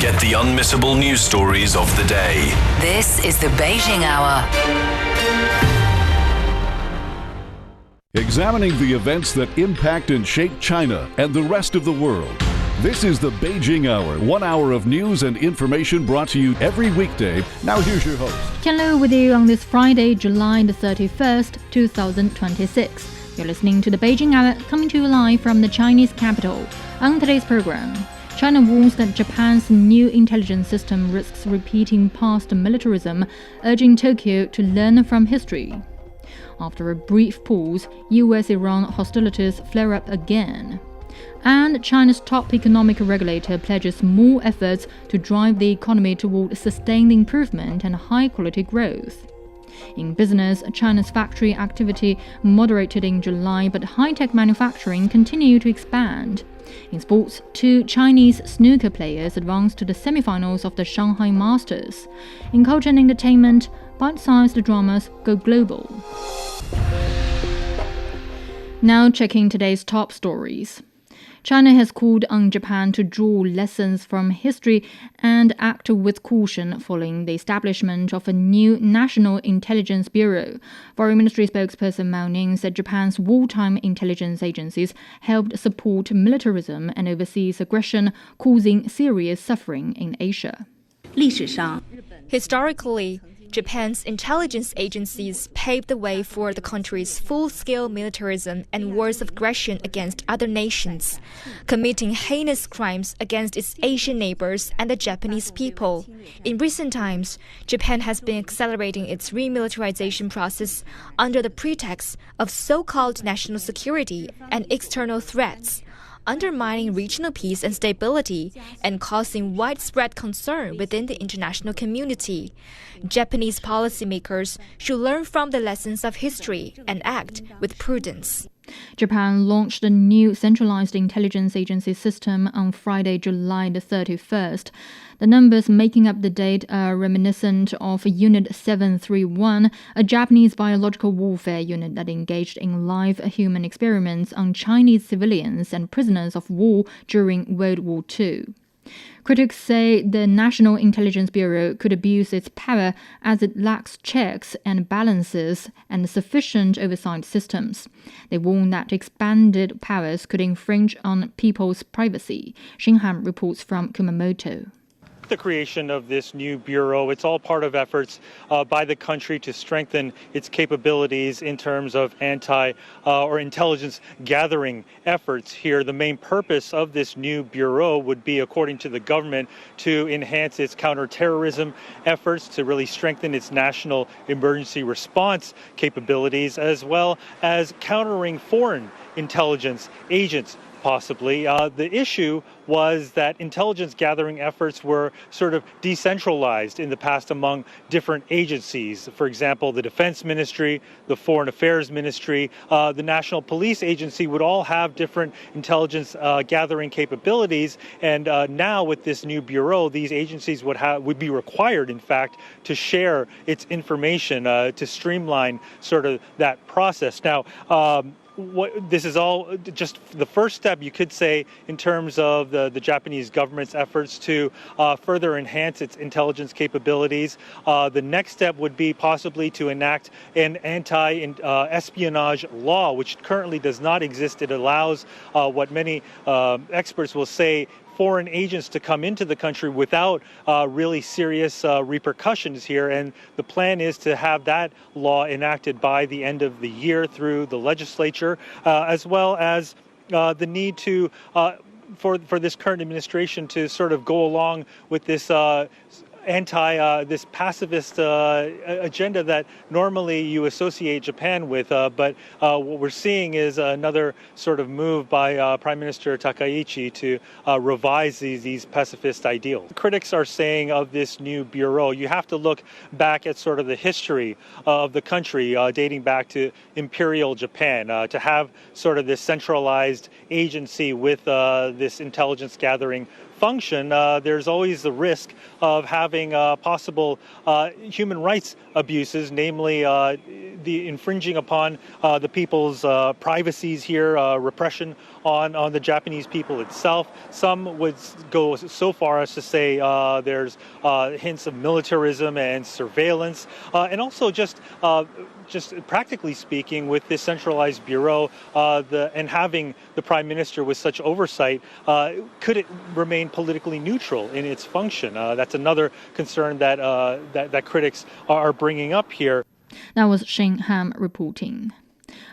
Get the unmissable news stories of the day. This is the Beijing Hour. Examining the events that impact and shape China and the rest of the world. This is the Beijing Hour, 1 hour of news and information brought to you every weekday. Now here's your host. Qian Lu with you on this Friday, July the 31st, 2026. You're listening to the Beijing Hour, coming to you live from the Chinese capital. On today's program, China warns that Japan's new intelligence system risks repeating past militarism, urging Tokyo to learn from history. After a brief pause, US-Iran hostilities flare up again. And China's top economic regulator pledges more efforts to drive the economy toward sustained improvement and high-quality growth. In business, China's factory activity moderated in July, but high-tech manufacturing continued to expand. In sports, 2 Chinese snooker players advanced to the semi-finals of the Shanghai Masters. In culture and entertainment, bite-sized dramas go global. Now checking today's top stories. China has called on Japan to draw lessons from history and act with caution following the establishment of a new National Intelligence Bureau. Foreign Ministry spokesperson Mao Ning said Japan's wartime intelligence agencies helped support militarism and overseas aggression, causing serious suffering in Asia. Historically, Japan's intelligence agencies paved the way for the country's full-scale militarism and wars of aggression against other nations, committing heinous crimes against its Asian neighbors and the Japanese people. In recent times, Japan has been accelerating its remilitarization process under the pretext of so-called national security and external threats, undermining regional peace and stability and causing widespread concern within the international community. Japanese policymakers should learn from the lessons of history and act with prudence. Japan launched a new centralized intelligence agency system on Friday, July the 31st. The numbers making up the date are reminiscent of Unit 731, a Japanese biological warfare unit that engaged in live human experiments on Chinese civilians and prisoners of war during World War II. Critics say the National Intelligence Bureau could abuse its power as it lacks checks and balances and sufficient oversight systems. They warn that expanded powers could infringe on people's privacy. Xinhan reports from Kumamoto. The creation of this new bureau, it's all part of efforts by the country to strengthen its capabilities in terms of or intelligence gathering efforts here. The main purpose of this new bureau would be, according to the government, to enhance its counterterrorism efforts, to really strengthen its national emergency response capabilities, as well as countering foreign intelligence agents. Possibly. The issue was that intelligence gathering efforts were sort of decentralized in the past among different agencies. For example, the Defense Ministry, the Foreign Affairs Ministry, the National Police Agency would all have different intelligence gathering capabilities. And now with this new bureau, these agencies would be required, in fact, to share its information to streamline sort of that process. Now, this is all just the first step, you could say, in terms of the Japanese government's efforts to further enhance its intelligence capabilities. The next step would be possibly to enact an anti-espionage law, which currently does not exist. It allows what many experts will say foreign agents to come into the country without really serious repercussions here. And the plan is to have that law enacted by the end of the year through the legislature, as well as the need to for this current administration to sort of go along with this this pacifist agenda that normally you associate Japan with. But what we're seeing is another sort of move by Prime Minister Takaichi to revise these pacifist ideals. Critics are saying of this new bureau, you have to look back at sort of the history of the country dating back to Imperial Japan, to have sort of this centralized agency with this intelligence gathering function. There's always the risk of having possible human rights abuses, namely the infringing upon the people's privacies here, repression on the Japanese people itself. Some would go so far as to say there's hints of militarism and surveillance, and also just practically speaking, with this centralized bureau and having the prime minister with such oversight, could it remain politically neutral in its function? That's another concern that critics are bringing up here. That was Shane Ham reporting.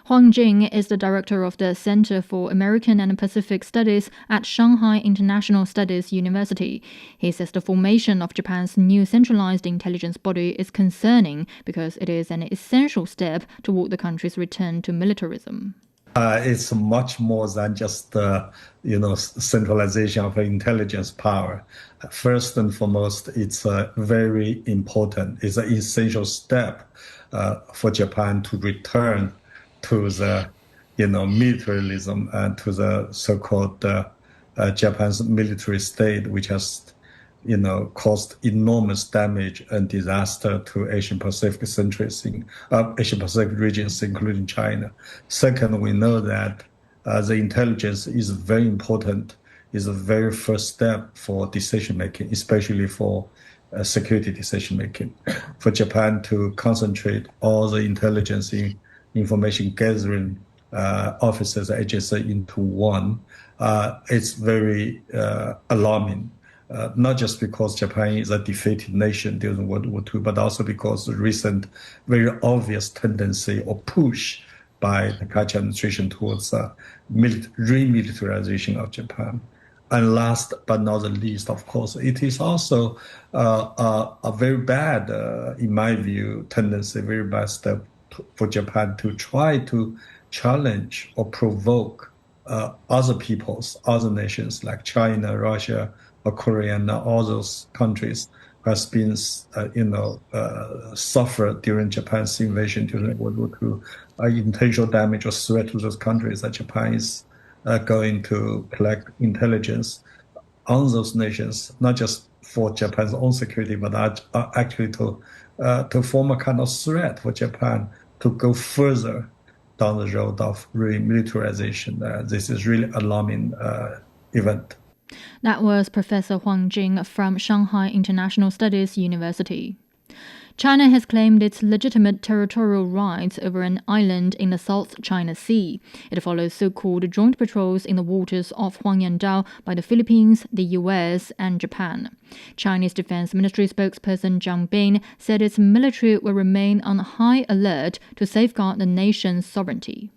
Huang Jing is the director of the Center for American and Pacific Studies at Shanghai International Studies University. He says the formation of Japan's new centralized intelligence body is concerning because it is an essential step toward the country's return to militarism. It's much more than just centralization of intelligence power. First and foremost, it's very important. It's an essential step for Japan to return to the militarism and to the so-called Japan's military state, which has caused enormous damage and disaster to Asian Pacific regions, including China. Second, we know that the intelligence is very important, is the very first step for decision-making, especially for security decision-making. For Japan to concentrate all the intelligence information gathering offices, agencies into one, it's very alarming. Not just because Japan is a defeated nation during World War II, but also because the recent very obvious tendency or push by the Carter administration towards remilitarization of Japan. And last but not the least, of course, it is also a very bad, in my view, tendency, very bad step for Japan to try to challenge or provoke other peoples, other nations like China, Russia, or Korea, and all those countries who has been, suffered during Japan's invasion during World War II, intentional damage or threat to those countries that Japan is going to collect intelligence on those nations, not just for Japan's own security, but actually to form a kind of threat for Japan to go further down the road of remilitarization. This is really alarming event. That was Professor Huang Jing from Shanghai International Studies University. China has claimed its legitimate territorial rights over an island in the South China Sea. It follows so-called joint patrols in the waters of Huangyantou by the Philippines, the US, and Japan. Chinese Defense Ministry spokesperson Zhang Bin said its military will remain on high alert to safeguard the nation's sovereignty.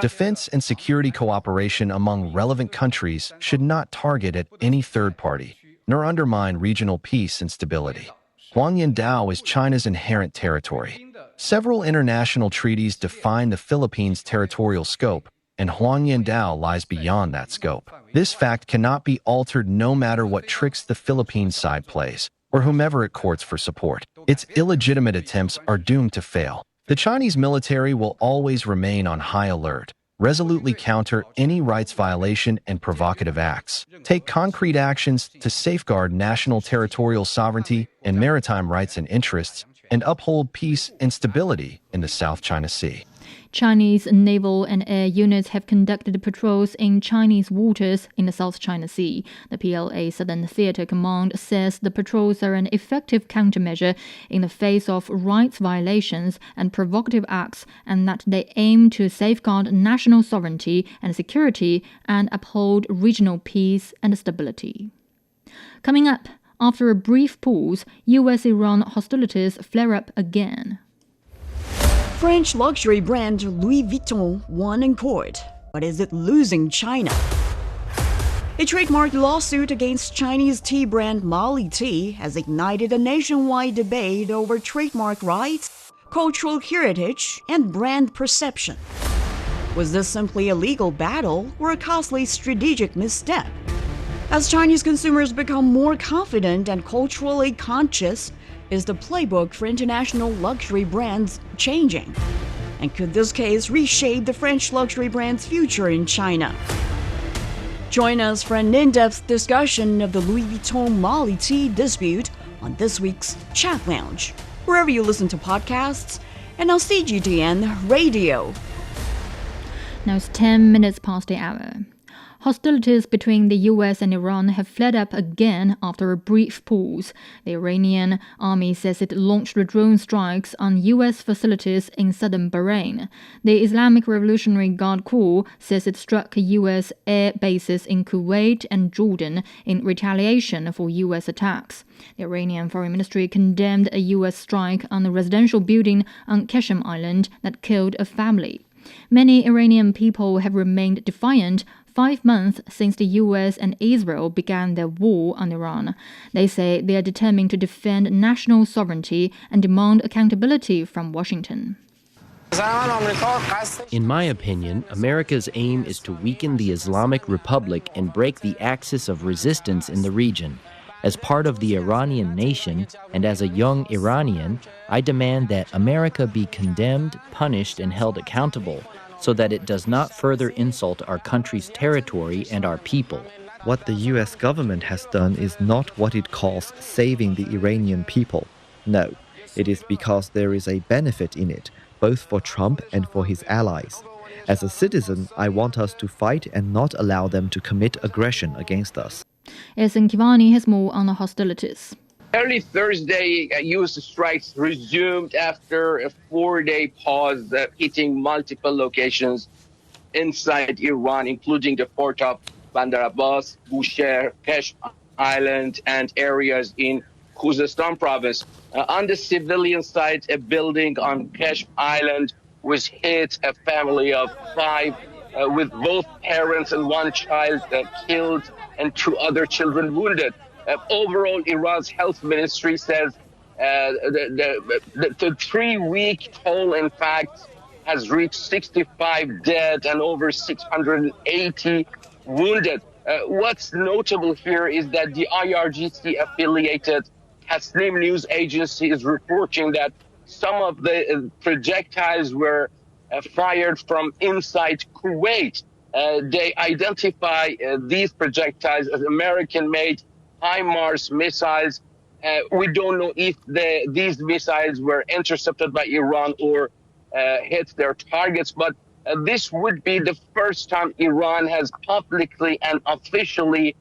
Defense and security cooperation among relevant countries should not target at any third party, nor undermine regional peace and stability. Huangyantou is China's inherent territory. Several international treaties define the Philippines' territorial scope, and Huangyantou lies beyond that scope. This fact cannot be altered no matter what tricks the Philippines side plays, or whomever it courts for support. Its illegitimate attempts are doomed to fail. The Chinese military will always remain on high alert, resolutely counter any rights violation and provocative acts, take concrete actions to safeguard national territorial sovereignty and maritime rights and interests, and uphold peace and stability in the South China Sea. Chinese naval and air units have conducted patrols in Chinese waters in the South China Sea. The PLA Southern Theater Command says the patrols are an effective countermeasure in the face of rights violations and provocative acts, and that they aim to safeguard national sovereignty and security and uphold regional peace and stability. Coming up, after a brief pause, US-Iran hostilities flare up again. French luxury brand Louis Vuitton won in court, but is it losing China? A trademark lawsuit against Chinese tea brand Mali Tea has ignited a nationwide debate over trademark rights, cultural heritage, and brand perception. Was this simply a legal battle or a costly strategic misstep? As Chinese consumers become more confident and culturally conscious, is the playbook for international luxury brands changing? And could this case reshape the French luxury brand's future in China? Join us for an in-depth discussion of the Louis Vuitton Mali Tea dispute on this week's Chat Lounge, wherever you listen to podcasts, and on CGTN Radio. Now it's 10 minutes past the hour. Hostilities between the US and Iran have flared up again after a brief pause. The Iranian army says it launched drone strikes on US facilities in southern Bahrain. The Islamic Revolutionary Guard Corps says it struck US air bases in Kuwait and Jordan in retaliation for US attacks. The Iranian Foreign Ministry condemned a US strike on a residential building on Qasem Island that killed a family. Many Iranian people have remained defiant 5 months since the US and Israel began their war on Iran. They say they are determined to defend national sovereignty and demand accountability from Washington. In my opinion, America's aim is to weaken the Islamic Republic and break the axis of resistance in the region. As part of the Iranian nation, and as a young Iranian, I demand that America be condemned, punished, and held accountable, so that it does not further insult our country's territory and our people. What the US government has done is not what it calls saving the Iranian people. No, it is because there is a benefit in it, both for Trump and for his allies. As a citizen, I want us to fight and not allow them to commit aggression against us. Ehsan Kivani has more on the hostilities. Early Thursday, U.S. strikes resumed after a 4-day pause, hitting multiple locations inside Iran, including the port of Bandar Abbas, Bushehr, Qasem Island, and areas in Khuzestan province. On the civilian side, a building on Qasem Island was hit, a family of 5 with both parents and 1 child killed and 2 other children wounded. Overall, Iran's health ministry says the 3-week toll, in fact, has reached 65 dead and over 680 wounded. What's notable here is that the IRGC-affiliated Tasnim news agency is reporting that some of the projectiles were fired from inside Kuwait. They identify these projectiles as American-made HIMARS missiles. We don't know if these missiles were intercepted by Iran or hit their targets, but this would be the first time Iran has publicly and officially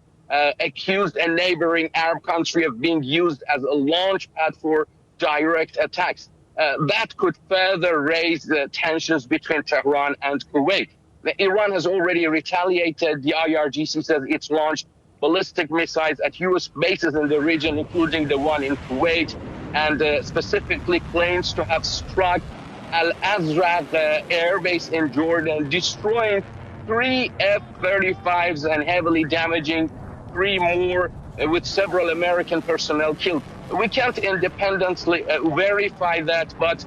accused a neighboring Arab country of being used as a launch pad for direct attacks. That could further raise the tensions between Tehran and Kuwait. Iran has already retaliated. The IRGC says it's launched ballistic missiles at U.S. bases in the region, including the one in Kuwait, and specifically claims to have struck Al-Azraq air base in Jordan, destroying 3 F-35s and heavily damaging 3 more, with several American personnel killed. We can't independently verify that, but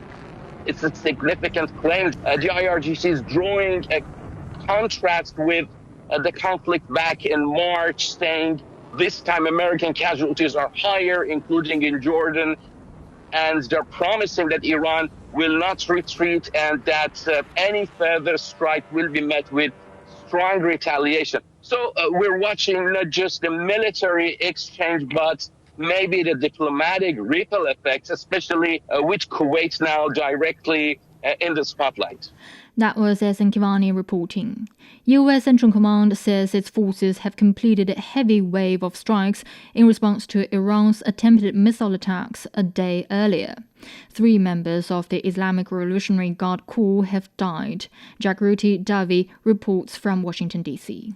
it's a significant claim. The IRGC is drawing a contrast with the conflict back in March, saying this time American casualties are higher, including in Jordan, and they're promising that Iran will not retreat and that any further strike will be met with strong retaliation. So we're watching not just the military exchange, but maybe the diplomatic ripple effects, especially with Kuwait now directly in the spotlight. That was Ehsan Kivani reporting. U.S. Central Command says its forces have completed a heavy wave of strikes in response to Iran's attempted missile attacks a day earlier. 3 members of the Islamic Revolutionary Guard Corps have died. Jagruti Davi reports from Washington, D.C.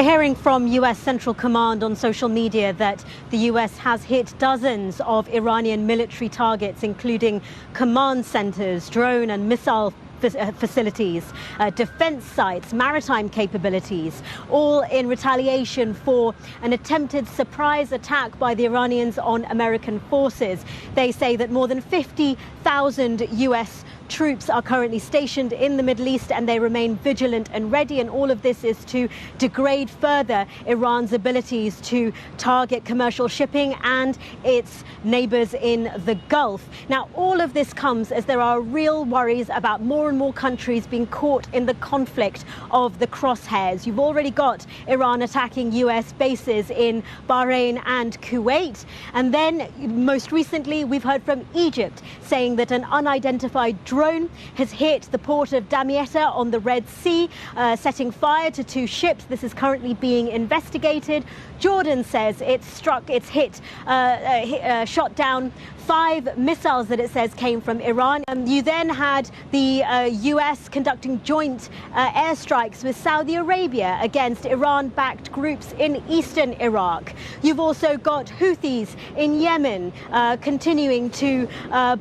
Hearing from U.S. Central Command on social media that the U.S. has hit dozens of Iranian military targets, including command centers, drone and missile facilities, defense sites, maritime capabilities, all in retaliation for an attempted surprise attack by the Iranians on American forces. They say that more than 50,000 U.S. troops are currently stationed in the Middle East and they remain vigilant and ready, and all of this is to degrade further Iran's abilities to target commercial shipping and its neighbors in the Gulf. Now, all of this comes as there are real worries about more and more countries being caught in the conflict of the crosshairs. You've already got Iran attacking US bases in Bahrain and Kuwait, and then most recently we've heard from Egypt saying that an unidentified drone drone has hit the port of Damietta on the Red Sea, setting fire to 2 ships. This is currently being investigated. Jordan says shot down 5 missiles that it says came from Iran. You then had the US conducting joint airstrikes with Saudi Arabia against Iran-backed groups in eastern Iraq. You've also got Houthis in Yemen continuing to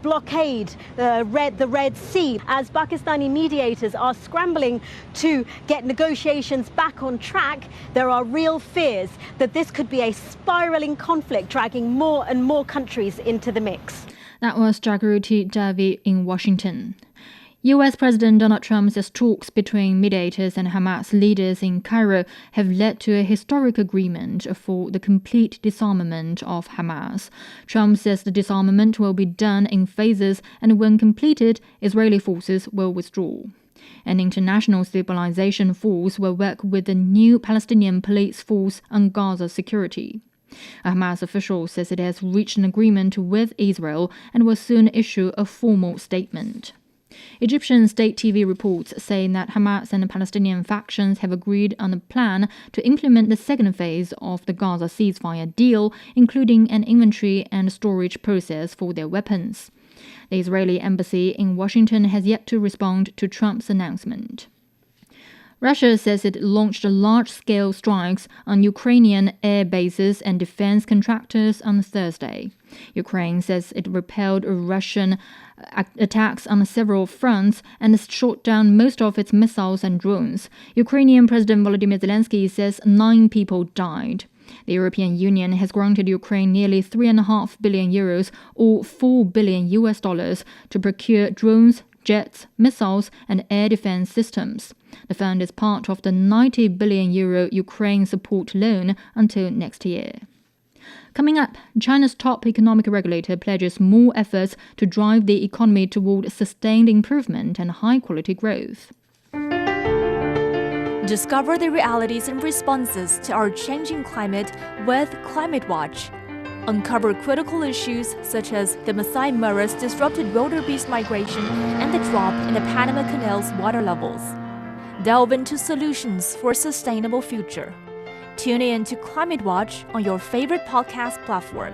blockade the Red Sea as Pakistani mediators are scrambling to get negotiations back on track. There are real fears that this could be a spiraling conflict, dragging more and more countries into the mix. That was Jagriti Davi in Washington. US President Donald Trump says talks between mediators and Hamas leaders in Cairo have led to a historic agreement for the complete disarmament of Hamas. Trump says the disarmament will be done in phases, and when completed, Israeli forces will withdraw. An international stabilization force will work with the new Palestinian police force on Gaza security. A Hamas official says it has reached an agreement with Israel and will soon issue a formal statement. Egyptian state TV reports saying that Hamas and the Palestinian factions have agreed on a plan to implement the second phase of the Gaza ceasefire deal, including an inventory and storage process for their weapons. The Israeli embassy in Washington has yet to respond to Trump's announcement. Russia says it launched large-scale strikes on Ukrainian air bases and defense contractors on Thursday. Ukraine says it repelled Russian attacks on several fronts and shot down most of its missiles and drones. Ukrainian President Volodymyr Zelensky says 9 people died. The European Union has granted Ukraine nearly 3.5 billion euros or $4 billion to procure drones, jets, missiles, and air defense systems. The fund is part of the €90 billion Ukraine support loan until next year. Coming up, China's top economic regulator pledges more efforts to drive the economy toward sustained improvement and high-quality growth. Discover the realities and responses to our changing climate with Climate Watch. Uncover critical issues such as the Masai Mara's disrupted wildebeest migration and the drop in the Panama Canal's water levels. Delve into solutions for a sustainable future. Tune in to Climate Watch on your favorite podcast platform.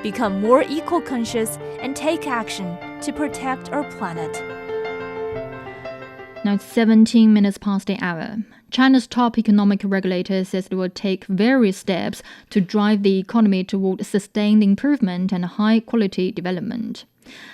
Become more eco-conscious and take action to protect our planet. Now it's 17 minutes past the hour. China's top economic regulator says it will take various steps to drive the economy toward sustained improvement and high-quality development.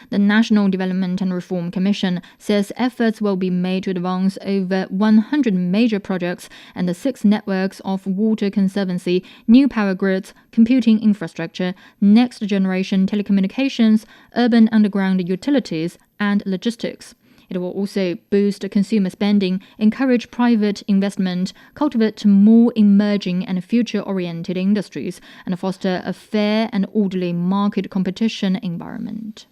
The National Development and Reform Commission says efforts will be made to advance over 100 major projects and the 6 networks of water conservancy, new power grids, computing infrastructure, next-generation telecommunications, urban underground utilities, and logistics. It will also boost consumer spending, encourage private investment, cultivate more emerging and future-oriented industries, and foster a fair and orderly market competition environment.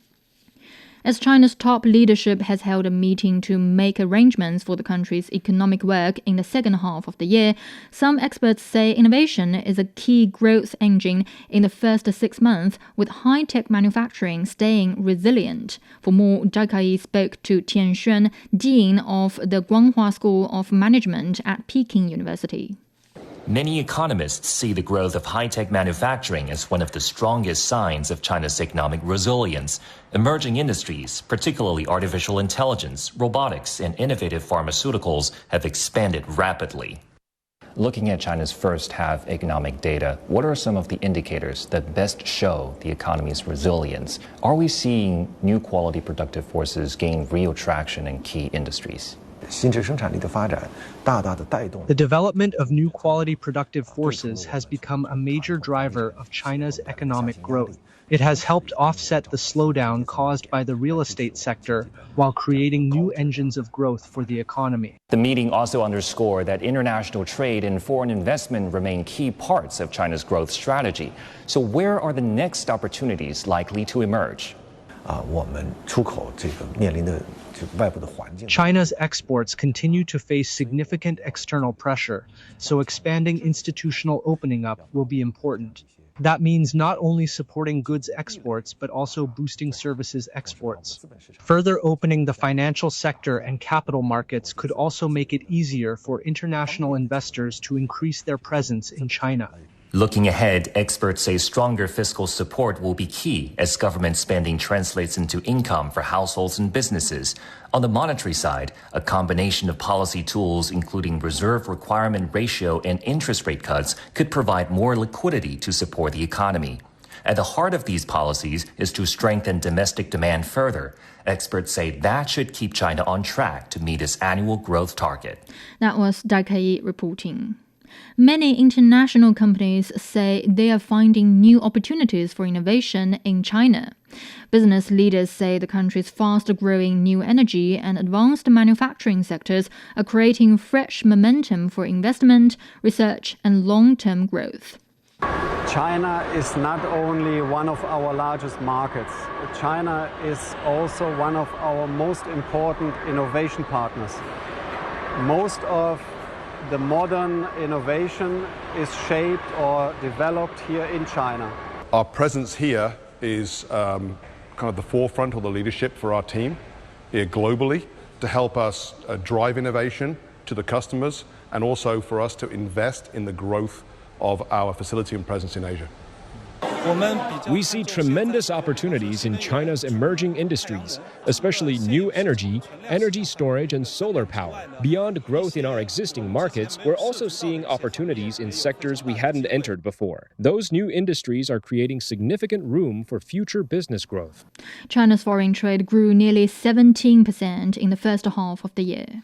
As China's top leadership has held a meeting to make arrangements for the country's economic work in the second half of the year, some experts say innovation is a key growth engine in the first 6 months, with high-tech manufacturing staying resilient. For more, Zhai Kai spoke to Tian Xuan, Dean of the Guanghua School of Management at Peking University. Many economists see the growth of high-tech manufacturing as one of the strongest signs of China's economic resilience. Emerging industries, particularly artificial intelligence, robotics, and innovative pharmaceuticals, have expanded rapidly. Looking at China's first half economic data, what are some of the indicators that best show the economy's resilience? Are we seeing new quality productive forces gain real traction in key industries? The development of new quality productive forces has become a major driver of China's economic growth. It has helped offset the slowdown caused by the real estate sector while creating new engines of growth for the economy. The meeting also underscored that international trade and foreign investment remain key parts of China's growth strategy. So where are the next opportunities likely to emerge? China's exports continue to face significant external pressure, so expanding institutional opening up will be important. That means not only supporting goods exports, but also boosting services exports. Further opening the financial sector and capital markets could also make it easier for international investors to increase their presence in China. Looking ahead, experts say stronger fiscal support will be key as government spending translates into income for households and businesses. On the monetary side, a combination of policy tools, including reserve requirement ratio and interest rate cuts, could provide more liquidity to support the economy. At the heart of these policies is to strengthen domestic demand further. Experts say that should keep China on track to meet its annual growth target. That was Daikai reporting. Many international companies say they are finding new opportunities for innovation in China. Business leaders say the country's fast-growing new energy and advanced manufacturing sectors are creating fresh momentum for investment, research, and long-term growth. China is not only one of our largest markets. China is also one of our most important innovation partners. Most of the modern innovation is shaped or developed here in China. Our presence here is kind of the forefront or the leadership for our team here globally to help us drive innovation to the customers and also for us to invest in the growth of our facility and presence in Asia. We see tremendous opportunities in China's emerging industries, especially new energy, energy storage, and solar power. Beyond growth in our existing markets, we're also seeing opportunities in sectors we hadn't entered before. Those new industries are creating significant room for future business growth. China's foreign trade grew nearly 17% in the first half of the year.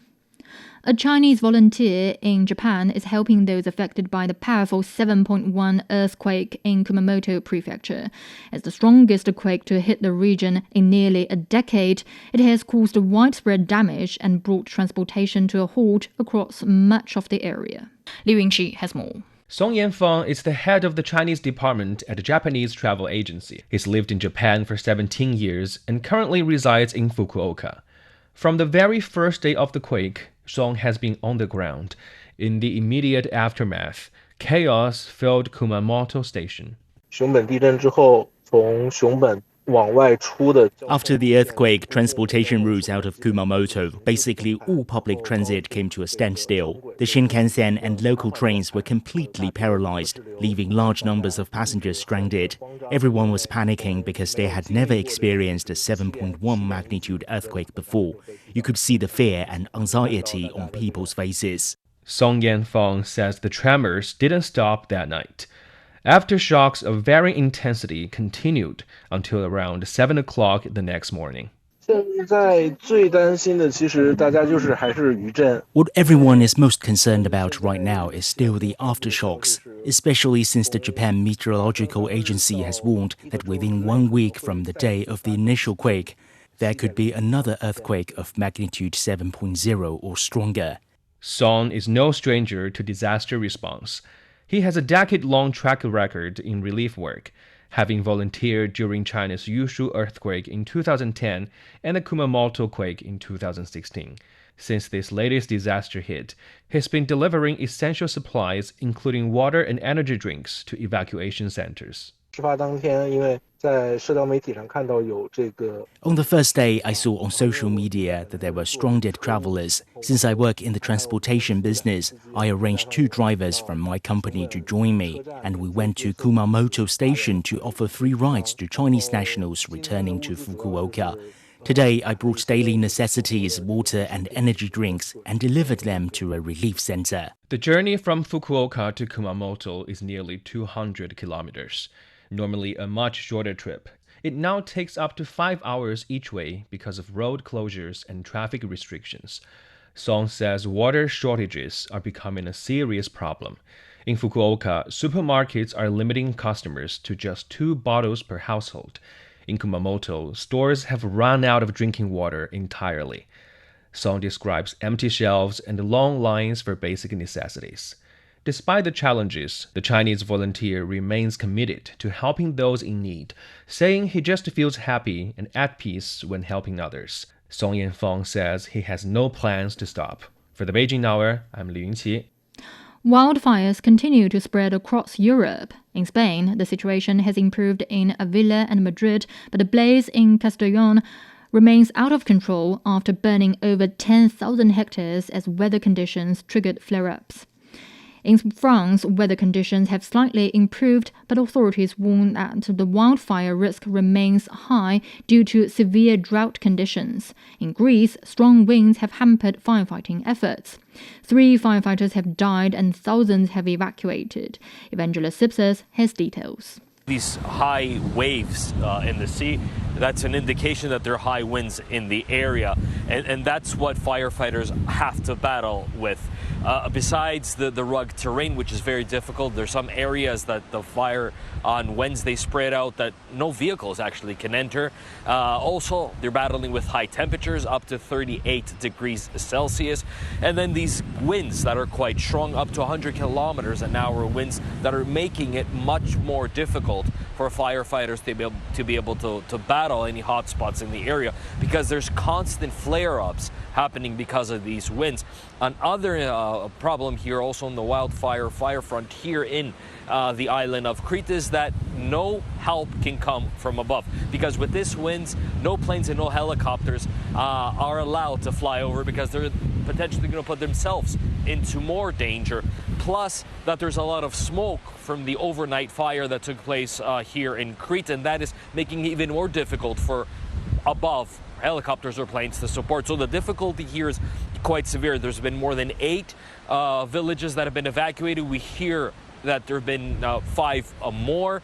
A Chinese volunteer in Japan is helping those affected by the powerful 7.1 earthquake in Kumamoto Prefecture. As the strongest quake to hit the region in nearly a decade, it has caused widespread damage and brought transportation to a halt across much of the area. Liu Yingqi has more. Song Yanfeng is the head of the Chinese department at a Japanese travel agency. He's lived in Japan for 17 years and currently resides in Fukuoka. From the very first day of the quake, Song has been on the ground. In the immediate aftermath, chaos filled Kumamoto Station. After the earthquake, transportation routes out of Kumamoto, basically all public transit came to a standstill. The Shinkansen and local trains were completely paralyzed, leaving large numbers of passengers stranded. Everyone was panicking because they had never experienced a 7.1 magnitude earthquake before. You could see the fear and anxiety on people's faces. Song Yanfeng says the tremors didn't stop that night. Aftershocks of varying intensity continued until around 7 o'clock the next morning. What everyone is most concerned about right now is still the aftershocks, especially since the Japan Meteorological Agency has warned that within 1 week from the day of the initial quake, there could be another earthquake of magnitude 7.0 or stronger. Song is no stranger to disaster response. He has a decade-long track record in relief work, having volunteered during China's Yushu earthquake in 2010 and the Kumamoto quake in 2016. Since this latest disaster hit, he's been delivering essential supplies, including water and energy drinks, to evacuation centers. On the first day, I saw on social media that there were stranded travelers. Since I work in the transportation business, I arranged 2 drivers from my company to join me, and we went to Kumamoto Station to offer free rides to Chinese nationals returning to Fukuoka. Today, I brought daily necessities, water and energy drinks, and delivered them to a relief center. The journey from Fukuoka to Kumamoto is nearly 200 kilometers. Normally a much shorter trip. It now takes up to 5 hours each way because of road closures and traffic restrictions. Song says water shortages are becoming a serious problem. In Fukuoka, supermarkets are limiting customers to just 2 bottles per household. In Kumamoto, stores have run out of drinking water entirely. Song describes empty shelves and long lines for basic necessities. Despite the challenges, the Chinese volunteer remains committed to helping those in need, saying he just feels happy and at peace when helping others. Song Yanfeng says he has no plans to stop. For the Beijing Hour, I'm Liu Yingqi. Wildfires continue to spread across Europe. In Spain, the situation has improved in Avila and Madrid, but the blaze in Castellón remains out of control after burning over 10,000 hectares as weather conditions triggered flare-ups. In France, weather conditions have slightly improved, but authorities warn that the wildfire risk remains high due to severe drought conditions. In Greece, strong winds have hampered firefighting efforts. 3 firefighters have died and thousands have evacuated. Evangelos Sipsas has details. These high waves in the sea, that's an indication that there are high winds in the area, and that's what firefighters have to battle with. Besides the rugged terrain, which is very difficult, there's some areas that the fire on Wednesday spread out that no vehicles actually can enter. Also, they're battling with high temperatures, up to 38 degrees Celsius. And then these winds that are quite strong, up to 100 kilometers an hour winds that are making it much more difficult for firefighters to be able to battle any hot spots in the area, because there's constant flare-ups happening because of these winds. Another problem here also on the wildfire front here in the island of Crete is that no help can come from above, because with these winds, no planes and no helicopters are allowed to fly over, because they're potentially going to put themselves into more danger. Plus that there's a lot of smoke from the overnight fire that took place here in Crete, and that is making it even more difficult for above helicopters or planes to support. So the difficulty here is quite severe. There's been more than 8 villages that have been evacuated. We hear that there have been 5 more.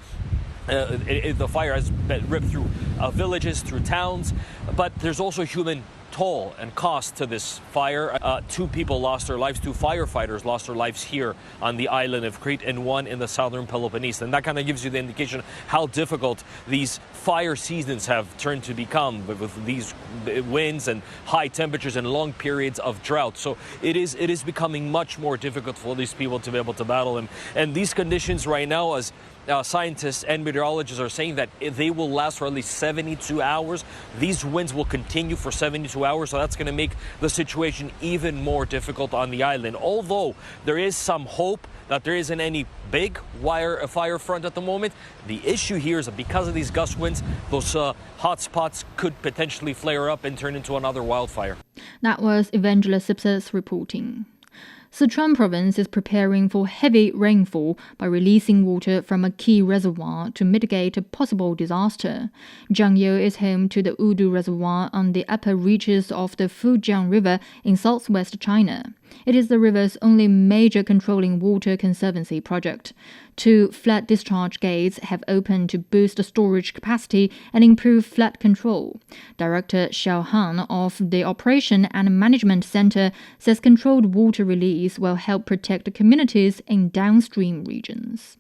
The fire has been ripped through villages, through towns, but there's also human toll and cost to this fire. 2 people lost their lives, 2 firefighters lost their lives here on the island of Crete, and 1 in the southern Peloponnese. And that kind of gives you the indication how difficult these fire seasons have turned to become with these winds and high temperatures and long periods of drought. So it is becoming much more difficult for these people to be able to battle them. And these conditions right now, as scientists and meteorologists are saying, that they will last for at least 72 hours. These winds will continue for 72 hours, so that's going to make the situation even more difficult on the island. Although there is some hope that there isn't any big fire front at the moment, the issue here is that because of these gust winds, those hot spots could potentially flare up and turn into another wildfire. That was Evangelos Sipsas reporting. Sichuan province is preparing for heavy rainfall by releasing water from a key reservoir to mitigate a possible disaster. Jiangyu is home to the Udu Reservoir on the upper reaches of the Fujiang River in southwest China. It is the river's only major controlling water conservancy project. 2 flood discharge gates have opened to boost storage capacity and improve flood control. Director Xiao Han of the Operation and Management Center says controlled water release will help protect communities in downstream regions.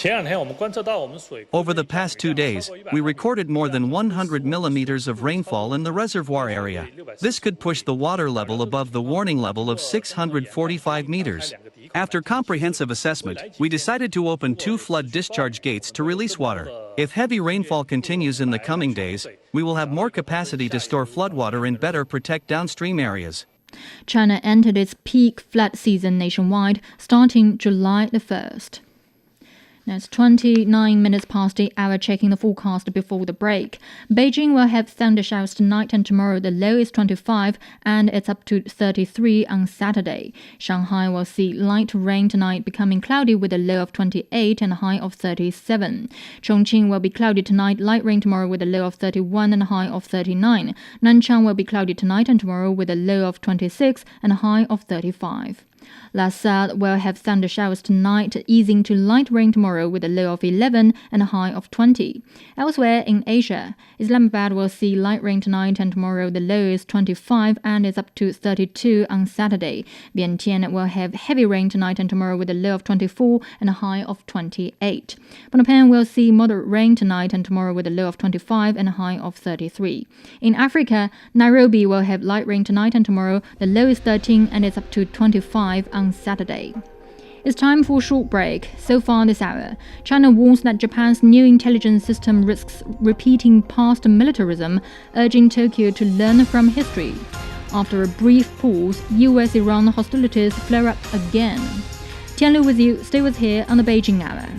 Over the past 2 days, we recorded more than 100 millimeters of rainfall in the reservoir area. This could push the water level above the warning level of 645 meters. After comprehensive assessment, we decided to open 2 flood discharge gates to release water. If heavy rainfall continues in the coming days, we will have more capacity to store floodwater and better protect downstream areas. China entered its peak flood season nationwide starting July the 1st. Now it's 29 minutes past the hour, checking the forecast before the break. Beijing will have thunder showers tonight and tomorrow. The low is 25 and it's up to 33 on Saturday. Shanghai will see light rain tonight, becoming cloudy with a low of 28 and a high of 37. Chongqing will be cloudy tonight, light rain tomorrow with a low of 31 and a high of 39. Nanchang will be cloudy tonight and tomorrow with a low of 26 and a high of 35. Lhasa will have thunder showers tonight, easing to light rain tomorrow with a low of 11 and a high of 20. Elsewhere in Asia, Islamabad will see light rain tonight and tomorrow. The low is 25 and is up to 32 on Saturday. Vientiane will have heavy rain tonight and tomorrow with a low of 24 and a high of 28. Phnom Penh will see moderate rain tonight and tomorrow with a low of 25 and a high of 33. In Africa, Nairobi will have light rain tonight and tomorrow. The low is 13 and is up to 25 on Saturday. It's time for a short break. So far this hour, China warns that Japan's new intelligence system risks repeating past militarism, urging Tokyo to learn from history. After a brief pause, US-Iran hostilities flare up again. Tian Lu with you. Stay with here on the Beijing Hour.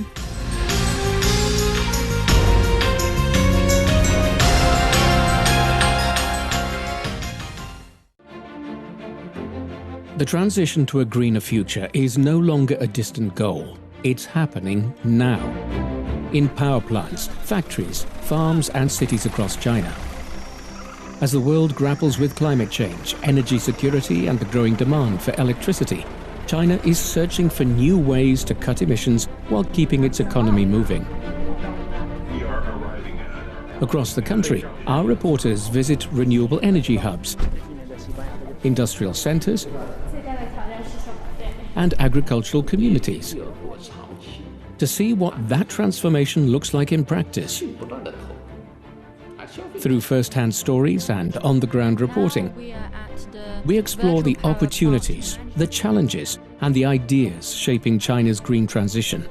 The transition to a greener future is no longer a distant goal. It's happening now. In power plants, factories, farms, and cities across China. As the world grapples with climate change, energy security, and the growing demand for electricity, China is searching for new ways to cut emissions while keeping its economy moving. Across the country, our reporters visit renewable energy hubs, industrial centers, and agricultural communities to see what that transformation looks like in practice. Through first-hand stories and on-the-ground reporting, we explore the opportunities, the challenges, and the ideas shaping China's green transition.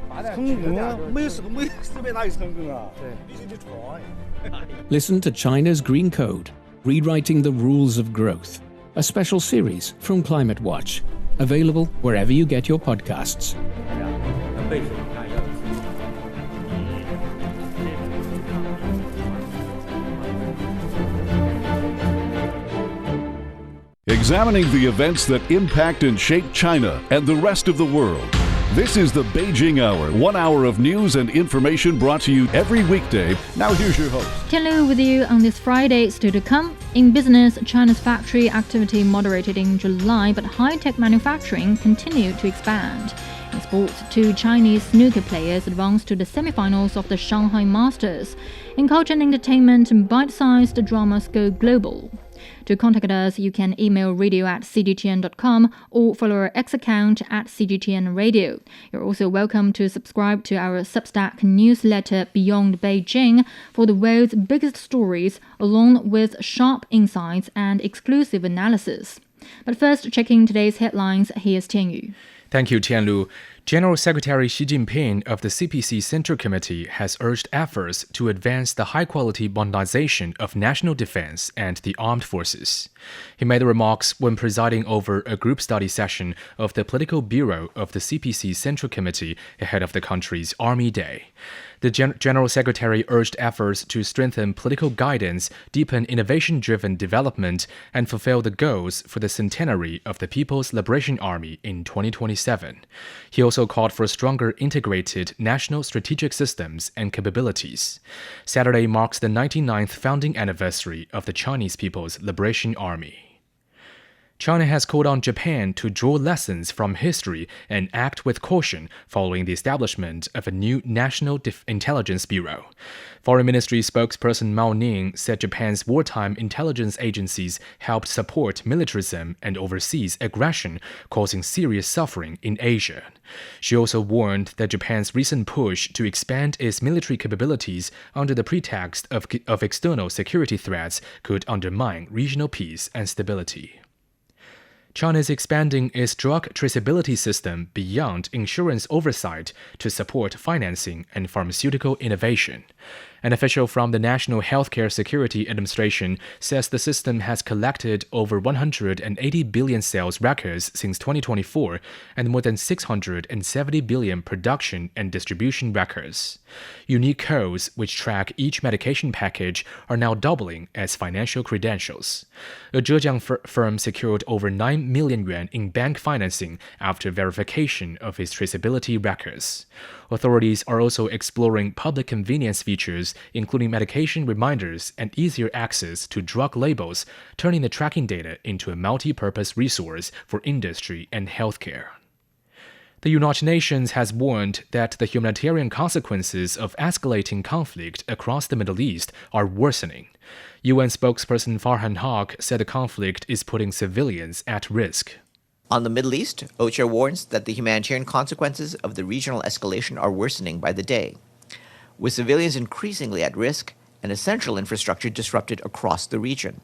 Listen to China's Green Code, Rewriting the Rules of Growth, a special series from Climate Watch, available wherever you get your podcasts. Examining the events that impact and shape China and the rest of the world. This is the Beijing Hour, 1 hour of news and information brought to you every weekday. Now here's your host. Tian Lu with you on this Friday. Still to come. In business, China's factory activity moderated in July, but high-tech manufacturing continued to expand. In sports, 2 Chinese snooker players advanced to the semi-finals of the Shanghai Masters. In culture and entertainment, bite-sized dramas go global. To contact us, you can email radio@cgtn.com or follow our X account @CGTN Radio. You're also welcome to subscribe to our Substack newsletter Beyond Beijing for the world's biggest stories, along with sharp insights and exclusive analysis. But first, checking today's headlines, here's Tianyu. Thank you, Tianlu. General Secretary Xi Jinping of the CPC Central Committee has urged efforts to advance the high-quality modernization of national defense and the armed forces. He made the remarks when presiding over a group study session of the Political Bureau of the CPC Central Committee ahead of the country's Army Day. The General Secretary urged efforts to strengthen political guidance, deepen innovation-driven development, and fulfill the goals for the centenary of the People's Liberation Army in 2027. He also called for stronger integrated national strategic systems and capabilities. Saturday marks the 99th founding anniversary of the Chinese People's Liberation Army. China has called on Japan to draw lessons from history and act with caution following the establishment of a new National Intelligence Bureau. Foreign Ministry spokesperson Mao Ning said Japan's wartime intelligence agencies helped support militarism and overseas aggression, causing serious suffering in Asia. She also warned that Japan's recent push to expand its military capabilities under the pretext of external security threats could undermine regional peace and stability. China is expanding its drug traceability system beyond insurance oversight to support financing and pharmaceutical innovation. An official from the National Healthcare Security Administration says the system has collected over 180 billion sales records since 2024 and more than 670 billion production and distribution records. Unique codes which track each medication package are now doubling as financial credentials. A Zhejiang firm secured over 9 million yuan in bank financing after verification of its traceability records. Authorities are also exploring public convenience features, including medication reminders and easier access to drug labels, turning the tracking data into a multi-purpose resource for industry and healthcare. The United Nations has warned that the humanitarian consequences of escalating conflict across the Middle East are worsening. UN spokesperson Farhan Haq said the conflict is putting civilians at risk. On the Middle East, OCHA warns that the humanitarian consequences of the regional escalation are worsening by the day, with civilians increasingly at risk and essential infrastructure disrupted across the region.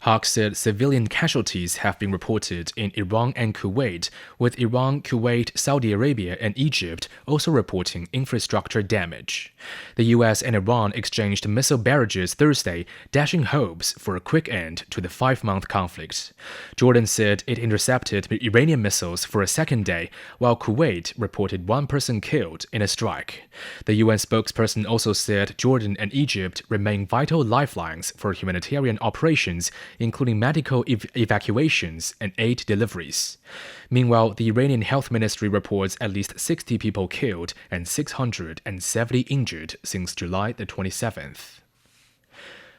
Haq said civilian casualties have been reported in Iran and Kuwait, with Iran, Kuwait, Saudi Arabia, and Egypt also reporting infrastructure damage. The U.S. and Iran exchanged missile barrages Thursday, dashing hopes for a quick end to the 5-month conflict. Jordan said it intercepted Iranian missiles for a second day, while Kuwait reported 1 person killed in a strike. The UN spokesperson also said Jordan and Egypt remain vital lifelines for humanitarian operations including medical evacuations and aid deliveries. Meanwhile, the Iranian Health Ministry reports at least 60 people killed and 670 injured since July the 27th.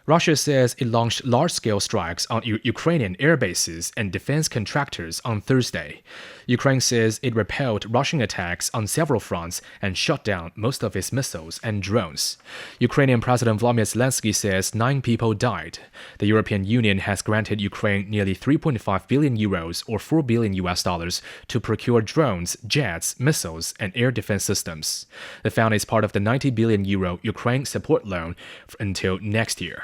Russia says it launched large-scale strikes on Ukrainian air bases and defense contractors on Thursday. Ukraine says it repelled Russian attacks on several fronts and shot down most of its missiles and drones. Ukrainian President Volodymyr Zelensky says 9 people died. The European Union has granted Ukraine nearly 3.5 billion euros or $4 billion to procure drones, jets, missiles, and air defense systems. The fund is part of the 90 billion euro Ukraine support loan until next year.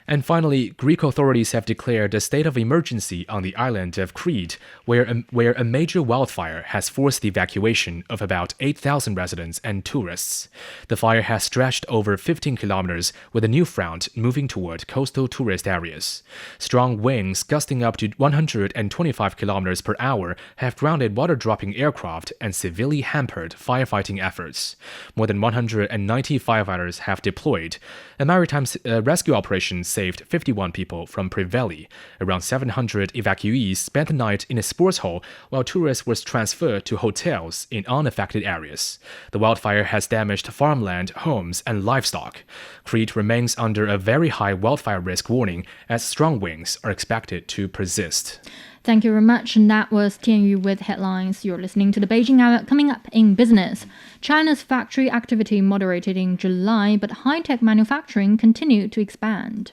And finally, Greek authorities have declared a state of emergency on the island of Crete, where a major wildfire has forced the evacuation of about 8,000 residents and tourists. The fire has stretched over 15 kilometers, with a new front moving toward coastal tourist areas. Strong winds gusting up to 125 kilometers per hour have grounded water-dropping aircraft and severely hampered firefighting efforts. More than 190 firefighters have deployed. A maritime rescue operation saved 51 people from Preveli. Around 700 evacuees spent the night in a sports hall, while tourists were transferred to hotels in unaffected areas. The wildfire has damaged farmland, homes, and livestock. Crete remains under a very high wildfire risk warning, as strong winds are expected to persist. Thank you very much. And that was Tianyu with headlines. You're listening to the Beijing Hour. Coming up in business, China's factory activity moderated in July, but high-tech manufacturing continued to expand.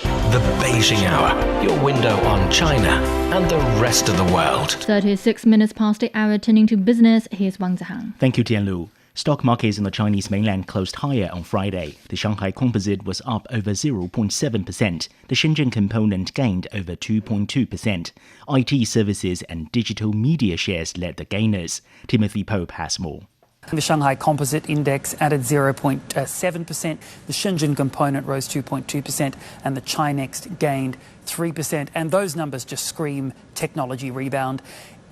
The Beijing Hour, your window on China and the rest of the world. 36 minutes past the hour, turning to business. Here's Wang Zihang. Thank you, Tianlu. Stock markets in the Chinese mainland closed higher on Friday. The Shanghai Composite was up over 0.7%. The Shenzhen Component gained over 2.2%. IT services and digital media shares led the gainers. Timothy Pope has more. The Shanghai Composite Index added 0.7%, the Shenzhen Component rose 2.2%, and the Chinext gained 3%. And those numbers just scream technology rebound.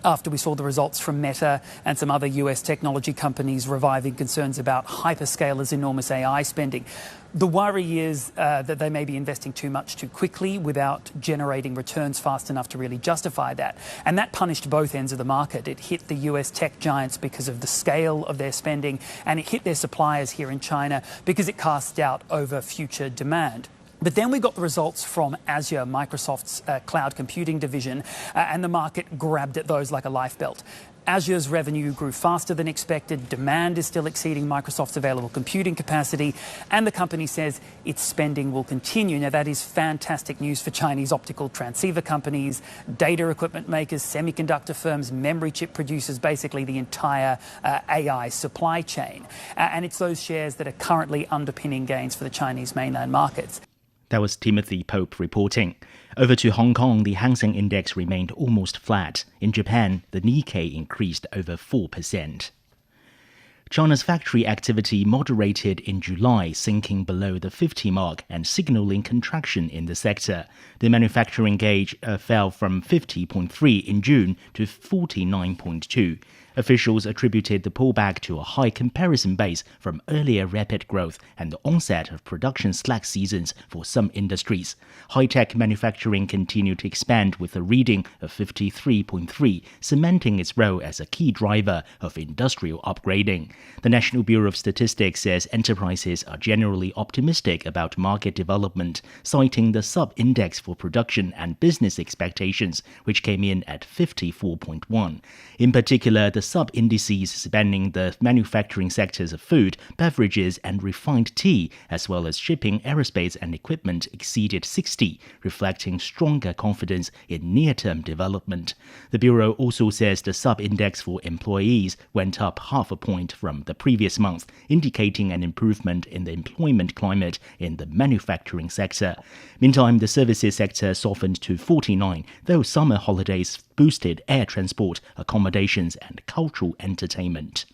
After we saw the results from Meta and some other US technology companies reviving concerns about hyperscalers' enormous AI spending. The worry is that they may be investing too much too quickly without generating returns fast enough to really justify that. And that punished both ends of the market. It hit the US tech giants because of the scale of their spending, and it hit their suppliers here in China because it cast doubt over future demand. But then we got the results from Azure, Microsoft's cloud computing division, and the market grabbed at those like a lifebelt. Azure's revenue grew faster than expected, demand is still exceeding Microsoft's available computing capacity, and the company says its spending will continue. Now, that is fantastic news for Chinese optical transceiver companies, data equipment makers, semiconductor firms, memory chip producers, basically the entire AI supply chain. And it's those shares that are currently underpinning gains for the Chinese mainland markets. That was Timothy Pope reporting. Over to Hong Kong, the Hang Seng Index remained almost flat. In Japan, the Nikkei increased over 4%. China's factory activity moderated in July, sinking below the 50 mark and signaling contraction in the sector. The manufacturing gauge fell from 50.3 in June to 49.2. Officials attributed the pullback to a high comparison base from earlier rapid growth and the onset of production slack seasons for some industries. High-tech manufacturing continued to expand with a reading of 53.3, cementing its role as a key driver of industrial upgrading. The National Bureau of Statistics says enterprises are generally optimistic about market development, citing the sub-index for production and business expectations, which came in at 54.1. In particular, the sub-indices spanning the manufacturing sectors of food, beverages, and refined tea, as well as shipping, aerospace, and equipment exceeded 60, reflecting stronger confidence in near-term development. The Bureau also says the sub-index for employees went up half a point from the previous month, indicating an improvement in the employment climate in the manufacturing sector. Meantime, the services sector softened to 49, though summer holidays boosted air transport, accommodations, and cultural entertainment.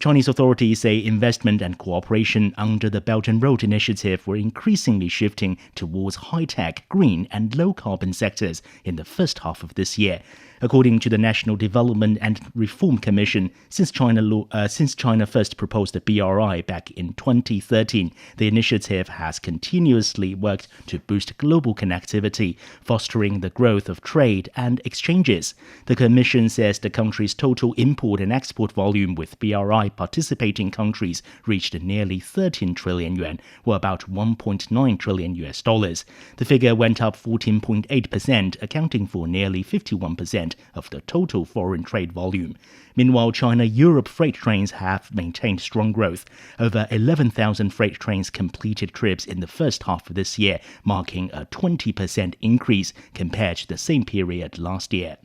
Chinese authorities say investment and cooperation under the Belt and Road Initiative were increasingly shifting towards high-tech, green, and low-carbon sectors in the first half of this year. According to the National Development and Reform Commission, since China first proposed the BRI back in 2013, the initiative has continuously worked to boost global connectivity, fostering the growth of trade and exchanges. The Commission says the country's total import and export volume with BRI participating countries reached nearly 13 trillion yuan, or about $1.9 trillion. The figure went up 14.8%, accounting for nearly 51% of the total foreign trade volume. Meanwhile, China-Europe freight trains have maintained strong growth. Over 11,000 freight trains completed trips in the first half of this year, marking a 20% increase compared to the same period last year.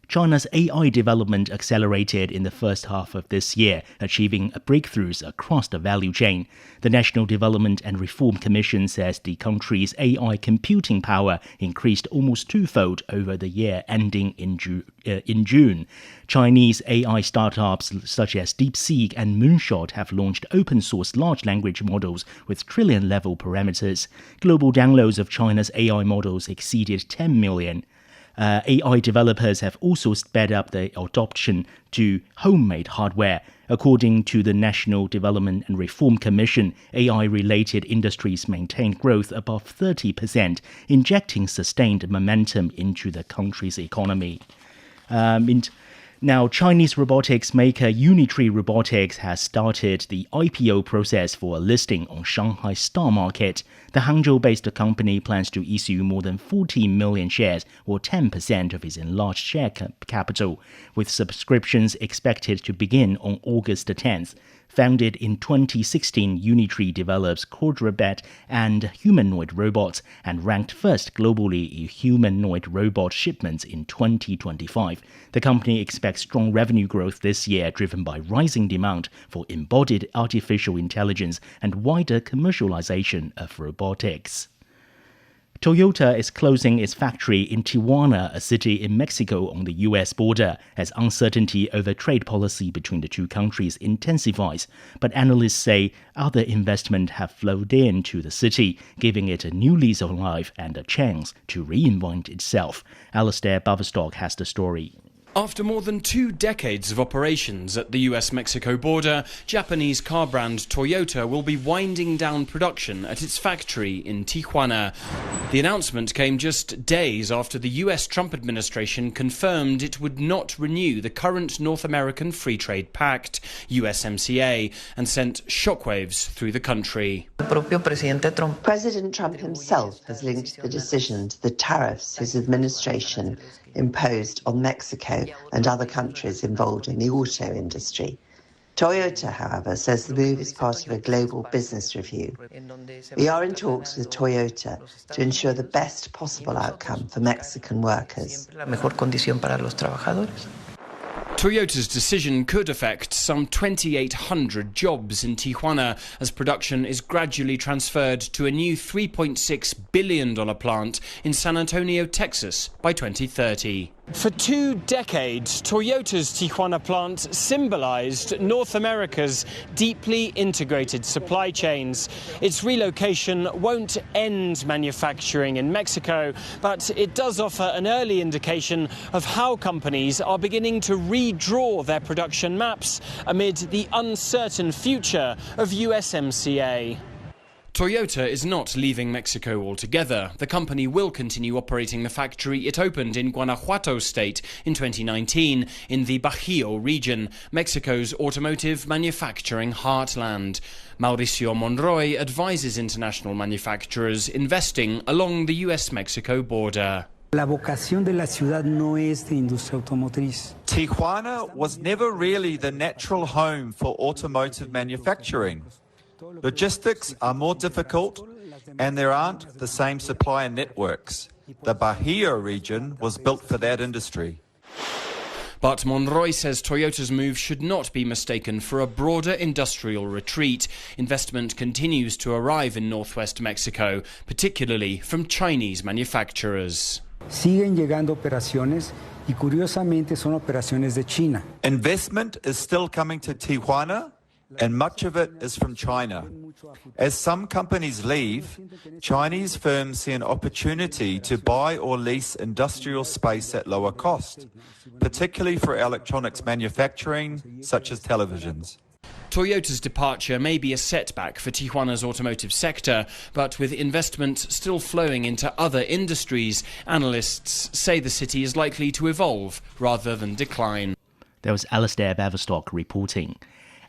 China's AI development accelerated in the first half of this year, achieving breakthroughs across the value chain. The National Development and Reform Commission says the country's AI computing power increased almost twofold over the year ending in June. Chinese AI startups such as DeepSeek and Moonshot have launched open-source large language models with trillion-level parameters. Global downloads of China's AI models exceeded 10 million. AI developers have also sped up the adoption to homemade hardware. According to the National Development and Reform Commission, AI-related industries maintained growth above 30%, injecting sustained momentum into the country's economy. Now, Chinese robotics maker Unitree Robotics has started the IPO process for a listing on Shanghai Star Market. The Hangzhou-based company plans to issue more than 40 million shares, or 10% of its enlarged share capital, with subscriptions expected to begin on August 10th. Founded in 2016, Unitree develops quadruped and humanoid robots and ranked first globally in humanoid robot shipments in 2025. The company expects strong revenue growth this year, driven by rising demand for embodied artificial intelligence and wider commercialization of robotics. Toyota is closing its factory in Tijuana, a city in Mexico on the U.S. border, as uncertainty over trade policy between the two countries intensifies. But analysts say other investment have flowed into the city, giving it a new lease of life and a chance to reinvent itself. Alistair Baverstock has the story. After more than 2 decades of operations at the US-Mexico border, Japanese car brand Toyota will be winding down production at its factory in Tijuana. The announcement came just days after the US Trump administration confirmed it would not renew the current North American Free Trade Pact, USMCA, and sent shockwaves through the country. President Trump himself has linked the decision to the tariffs his administration imposed on Mexico and other countries involved in the auto industry. Toyota, however, says the move is part of a global business review. We are in talks with Toyota to ensure the best possible outcome for Mexican workers. Toyota's decision could affect some 2,800 jobs in Tijuana as production is gradually transferred to a new $3.6 billion plant in San Antonio, Texas by 2030. For 2 decades, Toyota's Tijuana plant symbolized North America's deeply integrated supply chains. Its relocation won't end manufacturing in Mexico, but it does offer an early indication of how companies are beginning to redraw their production maps amid the uncertain future of USMCA. Toyota is not leaving Mexico altogether. The company will continue operating the factory it opened in Guanajuato state in 2019 in the Bajío region, Mexico's automotive manufacturing heartland. Mauricio Monroy advises international manufacturers investing along the US-Mexico border. La vocación de la ciudad no es de industria automotriz. Tijuana was never really the natural home for automotive manufacturing. Logistics are more difficult and there aren't the same supplier networks. The Bajío region was built for that industry. But Monroy says Toyota's move should not be mistaken for a broader industrial retreat. Investment continues to arrive in northwest Mexico, particularly from Chinese manufacturers. Siguen llegando operaciones y curiosamente son operaciones de China. Investment is still coming to Tijuana, and much of it is from China. As some companies leave, Chinese firms see an opportunity to buy or lease industrial space at lower cost, particularly for electronics manufacturing, such as televisions. Toyota's departure may be a setback for Tijuana's automotive sector, but with investment still flowing into other industries, analysts say the city is likely to evolve rather than decline. There was Alistair Baverstock reporting.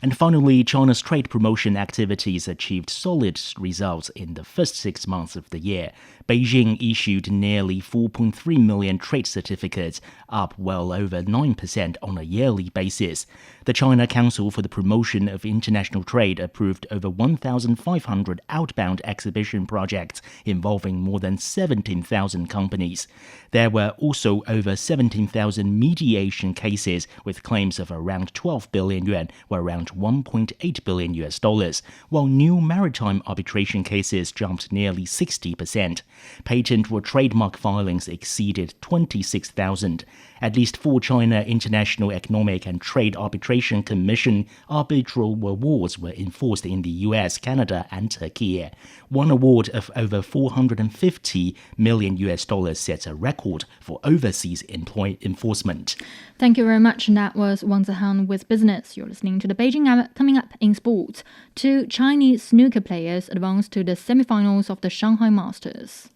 And finally, China's trade promotion activities achieved solid results in the first 6 months of the year. Beijing issued nearly 4.3 million trade certificates, up well over 9% on a yearly basis. The China Council for the Promotion of International Trade approved over 1,500 outbound exhibition projects involving more than 17,000 companies. There were also over 17,000 mediation cases with claims of around 12 billion yuan, or around $1.8 billion, while new maritime arbitration cases jumped nearly 60%. Patent or trademark filings exceeded 26,000. At least 4 China International Economic and Trade Arbitration Commission arbitral awards were enforced in the US, Canada, and Turkey. One award of over $450 million sets a record for overseas enforcement. Thank you very much. And that was Wang Zihan with Business. You're listening to the Beijing Hour. Coming up in sports, 2 Chinese snooker players advanced to the semi-finals of the Shanghai Masters.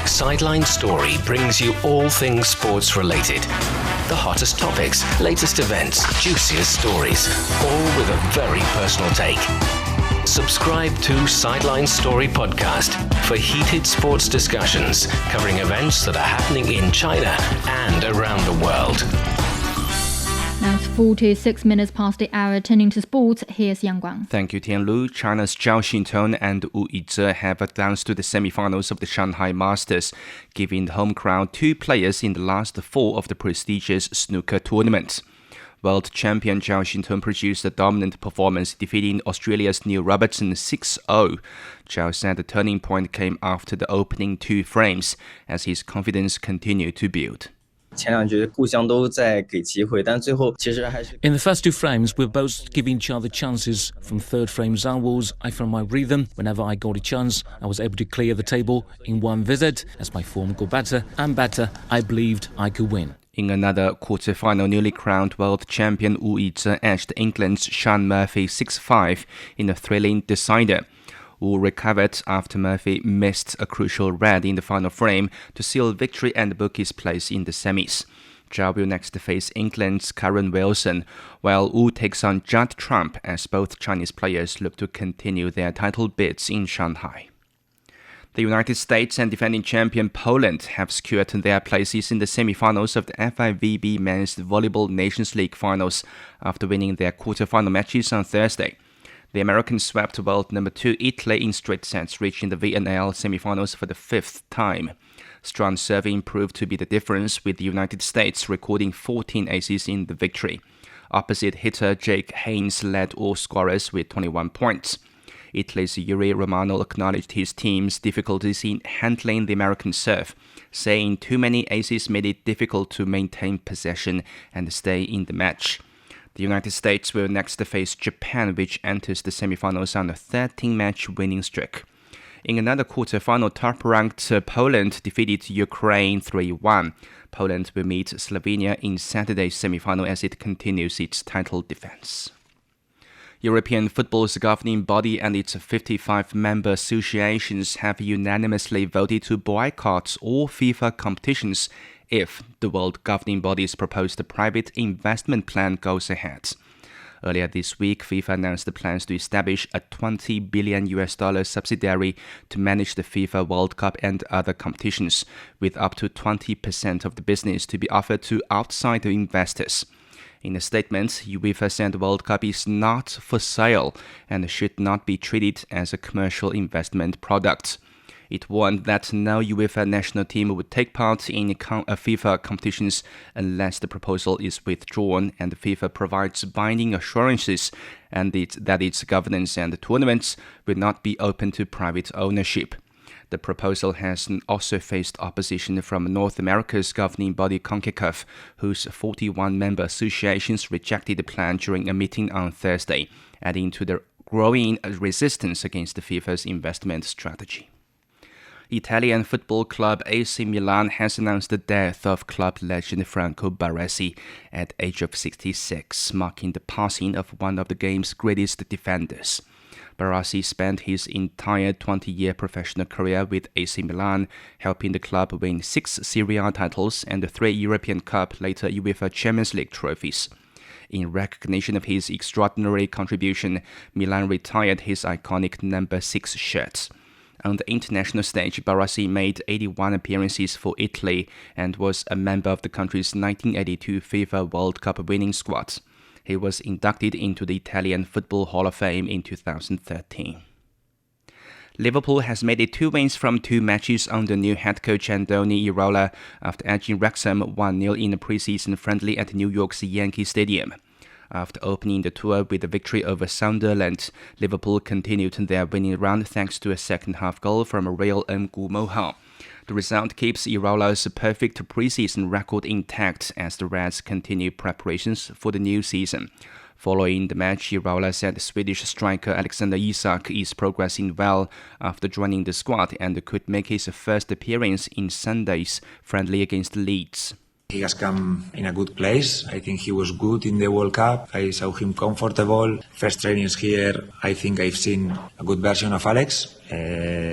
Sideline Story brings you all things sports related. The hottest topics, latest events, juiciest stories, all with a very personal take. Subscribe to Sideline Story Podcast for heated sports discussions covering events that are happening in China and around the world. Now it's 46 minutes past the hour. Turning to sports, here's Yang Guang. Thank you, Tianlu. China's Zhao Xintong and Wu Yizhe have advanced to the semi-finals of the Shanghai Masters, giving the home crowd 2 players in the last 4 of the prestigious snooker tournament. World champion Zhao Xintong produced a dominant performance, defeating Australia's Neil Robertson 6-0. Zhao said the turning point came after the opening 2 frames, as his confidence continued to build. In the first 2 frames, we were both giving each other chances. From 3rd frames onwards, I found my rhythm. Whenever I got a chance, I was able to clear the table in one visit. As my form got better and better, I believed I could win. In another quarter-final, newly crowned world champion Wu Yizhe edged England's Sean Murphy 6-5 in a thrilling decider. Wu recovered after Murphy missed a crucial red in the final frame to seal victory and book his place in the semis. Zhao will next face England's Karen Wilson, while Wu takes on Judd Trump as both Chinese players look to continue their title bids in Shanghai. The United States and defending champion Poland have secured their places in the semi-finals of the FIVB Men's Volleyball Nations League finals after winning their quarter-final matches on Thursday. The Americans swept world number 2 Italy in straight sets, reaching the VNL semi-finals for the 5th time. Strong serving proved to be the difference, with the United States recording 14 aces in the victory. Opposite hitter Jake Haynes led all scorers with 21 points. Italy's Yuri Romano acknowledged his team's difficulties in handling the American serve, saying too many aces made it difficult to maintain possession and stay in the match. The United States will next face Japan, which enters the semifinals on a 13-match winning streak. In another quarter-final, top-ranked Poland defeated Ukraine 3-1. Poland will meet Slovenia in Saturday's semifinal as it continues its title defense. European football's governing body and its 55 member associations have unanimously voted to boycott all FIFA competitions if the world governing body's proposed private investment plan goes ahead. Earlier this week, FIFA announced the plans to establish a $20 billion subsidiary to manage the FIFA World Cup and other competitions, with up to 20% of the business to be offered to outside investors. In a statement, UEFA said the World Cup is not for sale and should not be treated as a commercial investment product. It warned that no UEFA national team would take part in FIFA competitions unless the proposal is withdrawn and FIFA provides binding assurances that its governance and tournaments will not be open to private ownership. The proposal has also faced opposition from North America's governing body CONCACAF, whose 41 member associations rejected the plan during a meeting on Thursday, adding to the growing resistance against FIFA's investment strategy. Italian football club AC Milan has announced the death of club legend Franco Baresi at the age of 66, marking the passing of one of the game's greatest defenders. Baresi spent his entire 20-year professional career with AC Milan, helping the club win 6 Serie A titles and 3 European Cup, later UEFA Champions League trophies. In recognition of his extraordinary contribution, Milan retired his iconic number 6 shirt. On the international stage, Baresi made 81 appearances for Italy and was a member of the country's 1982 FIFA World Cup winning squad. He was inducted into the Italian Football Hall of Fame in 2013. Liverpool has made it 2 wins from 2 matches under new head coach Andoni Iraola after edging Wrexham 1-0 in a preseason friendly at New York's Yankee Stadium. After opening the tour with a victory over Sunderland, Liverpool continued their winning run thanks to a second-half goal from Real N'Gumohan. The result keeps Iraola's perfect preseason record intact as the Reds continue preparations for the new season. Following the match, Iraola said Swedish striker Alexander Isak is progressing well after joining the squad and could make his first appearance in Sunday's friendly against Leeds. He has come in a good place. I think he was good in the World Cup. I saw him comfortable. First trainings here, I think I've seen a good version of Alex.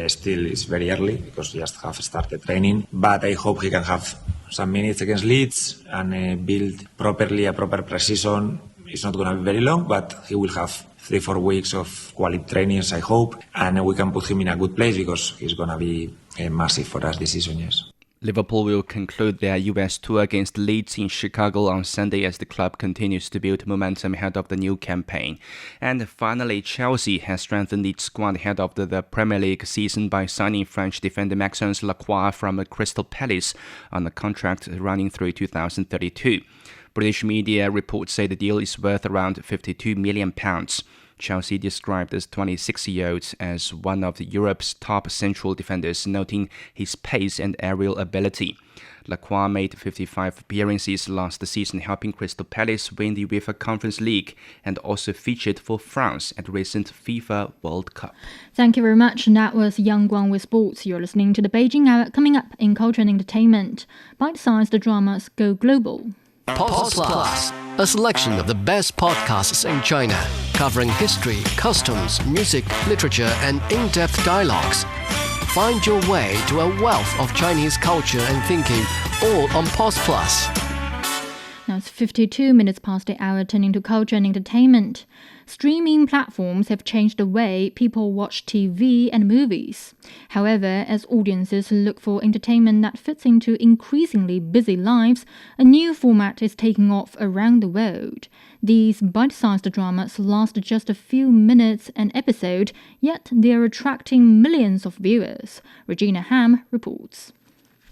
Still, it's very early because he just have started training. But I hope he can have some minutes against Leeds and build properly a proper pre-season. It's not going to be very long, but he will have 3-4 weeks of quality trainings, I hope. And we can put him in a good place because he's going to be massive for us this season, yes. Liverpool will conclude their US tour against Leeds in Chicago on Sunday as the club continues to build momentum ahead of the new campaign. And finally, Chelsea has strengthened its squad ahead of the Premier League season by signing French defender Maxence Lacroix from Crystal Palace on a contract running through 2032. British media reports say the deal is worth around £52 million. Chelsea described the 26-year-old as one of Europe's top central defenders, noting his pace and aerial ability. Lacroix made 55 appearances last season, helping Crystal Palace win the UEFA Conference League and also featured for France at the recent FIFA World Cup. Thank you very much. And that was Yang Guang with sports. You're listening to the Beijing Hour. Coming up in culture and entertainment, bite-sized dramas go global. Post Plus, a selection of the best podcasts in China, covering history, customs, music, literature, and in-depth dialogues. Find your way to a wealth of Chinese culture and thinking, all on Post Plus. Now it's 52 minutes past the hour, turning to culture and entertainment. Streaming platforms have changed the way people watch TV and movies. However, as audiences look for entertainment that fits into increasingly busy lives, a new format is taking off around the world. These bite-sized dramas last just a few minutes an episode, yet they're attracting millions of viewers. Regina Ham reports.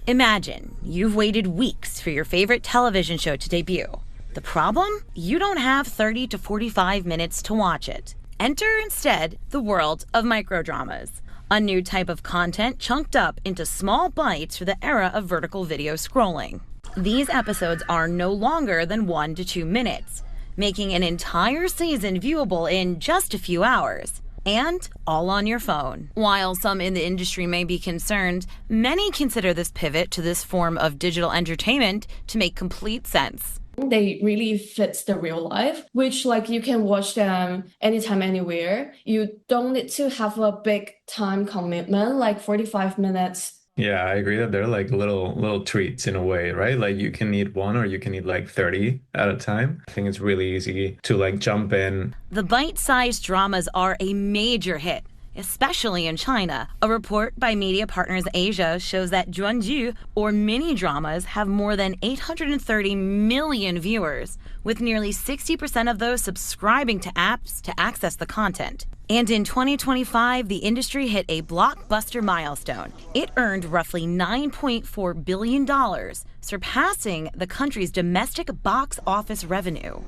Imagine you've waited weeks for your favorite television show to debut. The problem? You don't have 30 to 45 minutes to watch it. Enter instead the world of microdramas, a new type of content chunked up into small bites for the era of vertical video scrolling. These episodes are no longer than 1 to 2 minutes, making an entire season viewable in just a few hours. And all on your phone. While some in the industry may be concerned, many consider this pivot to this form of digital entertainment to make complete sense. They really fit the real life, which you can watch them anytime, anywhere. You don't need to have a big time commitment, like 45 minutes. Yeah, I agree that they're like little treats in a way, right? Like you can eat one or you can eat like 30 at a time. I think it's really easy to jump in. The bite-sized dramas are a major hit, especially in China. A report by Media Partners Asia shows that Juanju, or mini dramas, have more than 830 million viewers, with nearly 60% of those subscribing to apps to access the content. And in 2025, the industry hit a blockbuster milestone. It earned roughly $9.4 billion, surpassing the country's domestic box office revenue.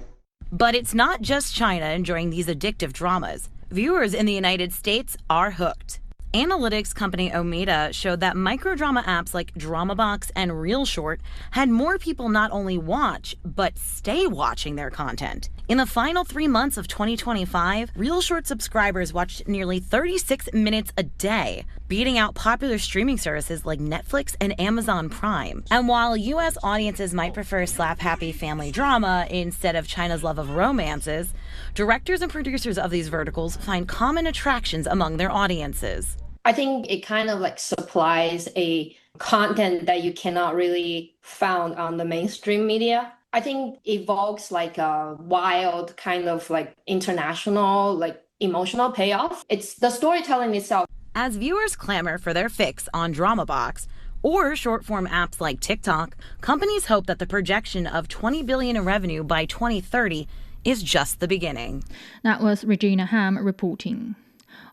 But it's not just China enjoying these addictive dramas. Viewers in the United States are hooked. Analytics company Omeda showed that microdrama apps like DramaBox and ReelShort had more people not only watch, but stay watching their content. In the final 3 months of 2025, ReelShort subscribers watched nearly 36 minutes a day, beating out popular streaming services like Netflix and Amazon Prime. And while U.S. audiences might prefer slap-happy family drama instead of China's love of romances, directors and producers of these verticals find common attractions among their audiences. I think it kind of like supplies a content that you cannot really found on the mainstream media. I think evokes like a wild kind of like international, like emotional payoff. It's the storytelling itself. As viewers clamor for their fix on DramaBox or short-form apps like TikTok, companies hope that the projection of $20 billion in revenue by 2030 is just the beginning. That was Regina Ham reporting.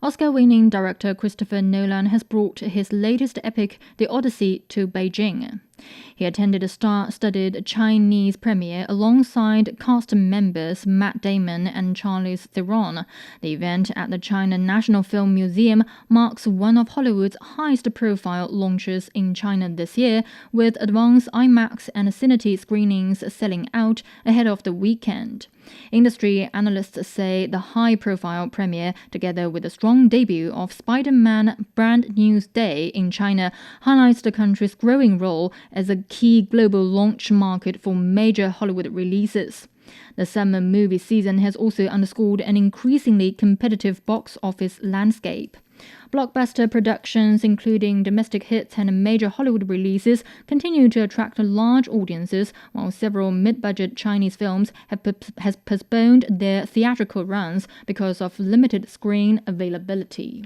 Oscar-winning director Christopher Nolan has brought his latest epic, The Odyssey, to Beijing. He attended a star-studded Chinese premiere alongside cast members Matt Damon and Charlize Theron. The event at the China National Film Museum marks one of Hollywood's highest-profile launches in China this year, with advanced IMAX and Cinity screenings selling out ahead of the weekend. Industry analysts say the high-profile premiere, together with the strong debut of Spider-Man Brand New Day in China, highlights the country's growing role as a key global launch market for major Hollywood releases. The summer movie season has also underscored an increasingly competitive box office landscape. Blockbuster productions, including domestic hits and major Hollywood releases, continue to attract large audiences, while several mid-budget Chinese films have postponed their theatrical runs because of limited screen availability.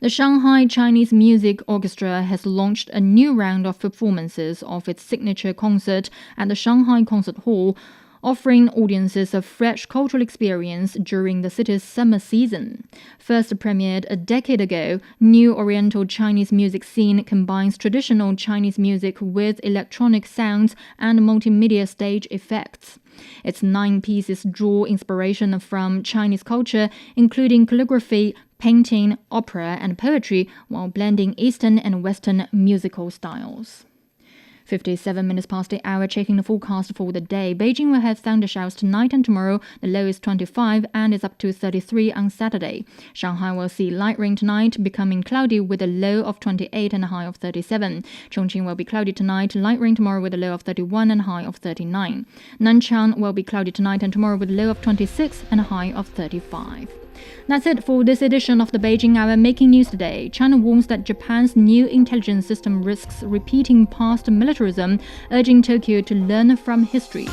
The Shanghai Chinese Music Orchestra has launched a new round of performances of its signature concert at the Shanghai Concert Hall, offering audiences a fresh cultural experience during the city's summer season. First premiered a decade ago, New Oriental Chinese music scene combines traditional Chinese music with electronic sounds and multimedia stage effects. Its 9 pieces draw inspiration from Chinese culture, including calligraphy, painting, opera, and poetry, while blending Eastern and Western musical styles. 57 minutes past the hour, checking the forecast for the day. Beijing will have thunder showers tonight and tomorrow. The low is 25 and is up to 33 on Saturday. Shanghai will see light rain tonight, becoming cloudy with a low of 28 and a high of 37. Chongqing will be cloudy tonight, light rain tomorrow with a low of 31 and a high of 39. Nanchang will be cloudy tonight and tomorrow with a low of 26 and a high of 35. That's it for this edition of the Beijing Hour. Making news today. China warns that Japan's new intelligence system risks repeating past militarism, urging Tokyo to learn from history.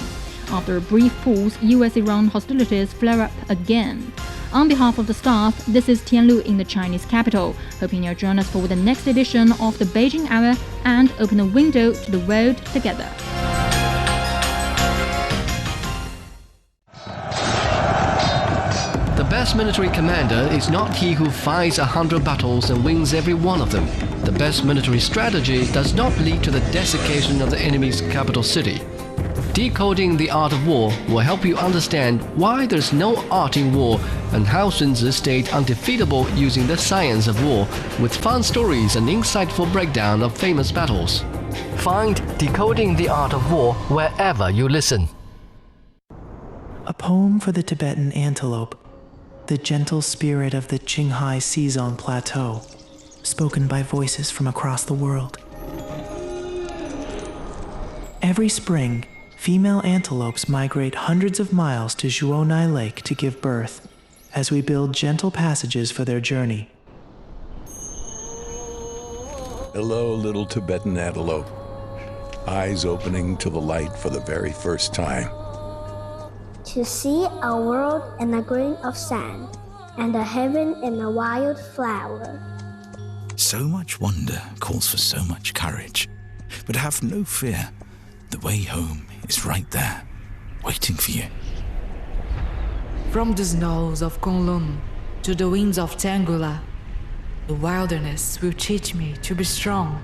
After a brief pause, US-Iran hostilities flare up again. On behalf of the staff, this is Tianlu in the Chinese capital, hoping you'll join us for the next edition of the Beijing Hour and open a window to the world together. The best military commander is not he who fights 100 battles and wins every one of them. The best military strategy does not lead to the desiccation of the enemy's capital city. Decoding the art of war will help you understand why there's no art in war and how Sun Tzu stayed undefeatable using the science of war, with fun stories and insightful breakdown of famous battles. Find Decoding the Art of War wherever you listen. A poem for the Tibetan antelope, the gentle spirit of the Qinghai Seazon Plateau, spoken by voices from across the world. Every spring, female antelopes migrate hundreds of miles to Zhuonai Lake to give birth, as we build gentle passages for their journey. Hello, little Tibetan antelope, eyes opening to the light for the very first time. To see a world in a grain of sand, and a heaven in a wild flower. So much wonder calls for so much courage. But have no fear. The way home is right there, waiting for you. From the snows of Kunlun to the winds of Tangula, the wilderness will teach me to be strong.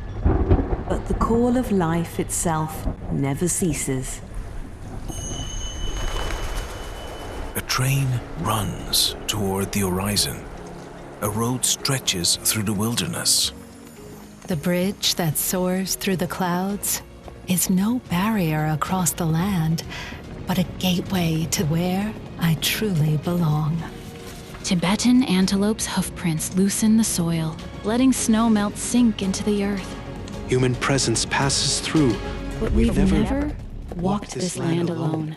But the call of life itself never ceases. A train runs toward the horizon. a road stretches through the wilderness. The bridge that soars through the clouds is no barrier across the land, but a gateway to where I truly belong. Tibetan antelope's hoofprints loosen the soil, letting snow melt sink into the earth. Human presence passes through, but we've never walked this land alone.